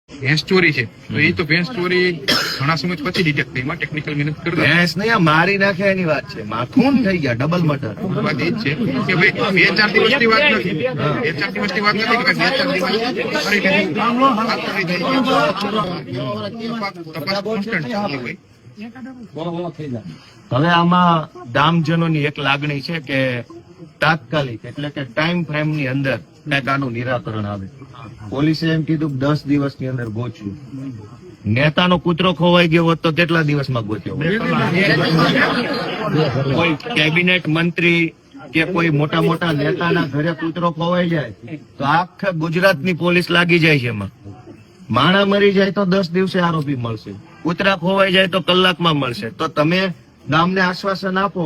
ભેંસ ચોરી છે તો એ તો ભેંસ ચોરી ઘણા સમય પછી ડિટેક્ટ થઈ, એમાં ટેકનિકલ મહેનત કરતા ભેંસ ને મારી નાખે એની વાત છે, માથું થઈ ગયા ડબલ મર્ડર. વાત એ જ છે કે ભાઈ 2-4 દિવસની વાત નથી, 2-4 દિવસની વાત નથી કે 2-4 દિવસ ફરી તપાસ કોન્સ્ટન્ટ ચાલુ હોય. હવે આમાં ગામજનોની એક લાગણી છે કે તાત્કાલિક એટલે કે ટાઈમ ફ્રેમ ની અંદર કંઈક આનું નિરાકરણ આવે. પોલીસે એમ કીધું કે 10 દિવસની અંદર ગોચ્યું. નેતાનો કૂતરો ખોવાઈ ગયો હોત તો કેટલા દિવસમાં ગોત્યો? કોઈ કેબિનેટ મંત્રી કે કોઈ મોટા મોટા નેતાના ઘરે કૂતરો ખોવાઈ જાય તો આખા ગુજરાતની પોલીસ લાગી જાય છે એમાં. માણા મરી જાય તો 10 દિવસે આરોપી મળશે, કૂતરા ખોવાઈ જાય તો કલાકમાં મળશે. તો તમે ગામને આશ્વાસન આપો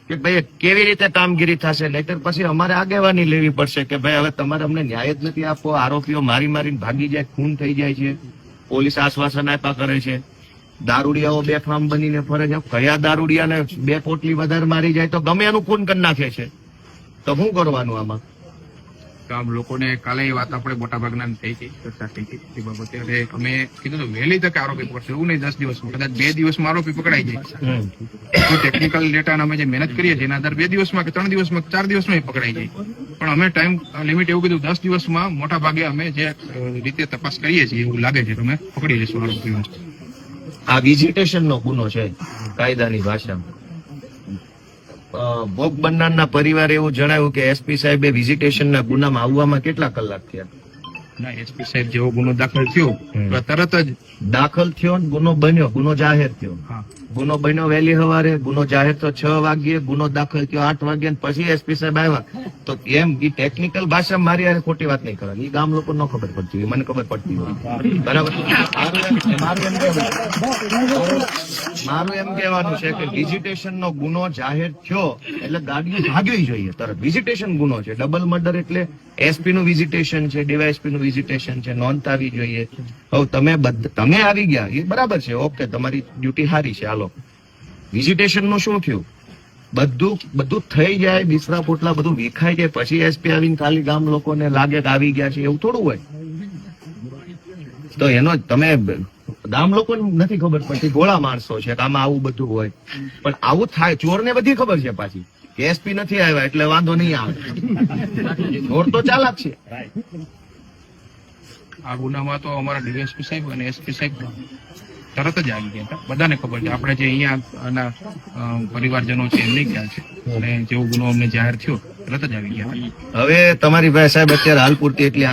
કે ભાઈ કેવી રીતે કામગીરી થશે, નહીતર પછી અમારે આગેવાની લેવી પડશે કે ભાઈ હવે તમારે અમને ન્યાય જ નથી આપવો, આરોપીઓ મારી મારીને ભાગી જાય, ખૂન થઈ જાય છે, પોલીસ આશ્વાસન આપ્યા કરે છે, દારૂડિયાઓ બેફામ બનીને ફરે છે. કયા દારૂડિયાને 2 પોટલી વધારે મારી જાય તો ગમે એનું ખૂન કરી નાખે છે, તો શું કરવાનું આમાં? ગામ લોકોને કાલે એ વાત આપણે મોટા ભાગના થઈ ગઈ, ચર્ચા થઈ ગઈ એ બાબતે. હવે અમે કીધું તો વહેલી તકે આરોપી પકડશે, એવું નહીં 10 દિવસમાં, કદાચ 2 દિવસમાં આરોપી પકડાઈ જાય. તો ટેકનિકલ ડેટા અમે જે મહેનત કરીએ છીએ એના આધારે 2 દિવસમાં કે 3 દિવસમાં 4 દિવસમાં પકડાઈ જાય. પણ અમે ટાઈમ લિમિટ એવું કીધું 10 દિવસમાં મોટા ભાગે અમે જે રીતે તપાસ કરીએ છીએ એવું લાગે છે કે અમે પકડી લઈશું આરોપીઓ. આ વિઝિટેશન નો ગુનો છે કાયદાની ભાષામાં. ભોગ બનનારના પરિવારે એવું જણાવ્યું કે એસપી સાહેબે વિઝિટેશનના ગુનામાં આવવામાં કેટલા કલાક થયા? ના, એસપી સાહેબ જેવો ગુનો દાખલ થયો તરત જ દાખલ થયો ને ગુનો બન્યો, ગુનો જાહેર થયો. હા, ગુનો બન્યો વહેલી સવારે, ગુનો જાહેર તો 6 વાગ્યે, ગુનો દાખલ થયો 8 વાગ્યે, પછી એસપી સાહેબ આવ્યા. તો એમ ઈ ટેકનિકલ ભાષા મારી યાર ખોટી વાત નહીં કરવાની, ઈ ગામ લોકો ન ખબર પડતી હોય, મને ખબર પડતી હોય. બરાબર. મારું એમ કહેવાનું છે કે વિઝિટેશન નો ગુનો જાહેર થયો એટલે ગાડીઓ ભાગવી જોઈએ તરત. વિઝિટેશન ગુનો છે, ડબલ મર્ડર એટલે એસપી નું વિઝિટેશન છે, ડીવાયએસપી નું વિઝિટેશન છે, નોંધ આવી જોઈએ. હવે તમે આવી ગયા એ બરાબર છે, ઓકે, તમારી ડ્યુટી સારી છે, હાલો. વિઝિટેશન નું શું થયું? બધું થઈ જાય, બિસ્તરા પોટલા બધું વિખાઈ જાય, પછી એસપી આવીને ખાલી ગામ લોકોને લાગે કે આવી ગયા છે, એવું થોડું હોય. તો એનો તમે ગામ લોકોને નથી ખબર પડતી, ભોળા માણસો છે કે આમાં આવું બધું હોય. પણ આવું થાય, ચોરને બધી ખબર છે પાછી કે એસપી નથી આવ્યા એટલે વાંધો નહીં આવે. ચોર તો ચાલાક છે. આ ગુનામાં તો અમારા ડીવાયએસપી સાહેબ અને એસપી સાહેબ તરત જ આવી ગયા હતા. બધાને ખબર છે, આપણે જે અહીંયા પરિવારજનો છે એમને ખ્યાલ છે, અને જેવો ગુનો અમને જાહેર થયો તરત જ આવી ગયા. હવે તમારી પાસે સાહેબ અત્યારે હાલ પૂરતી એટલી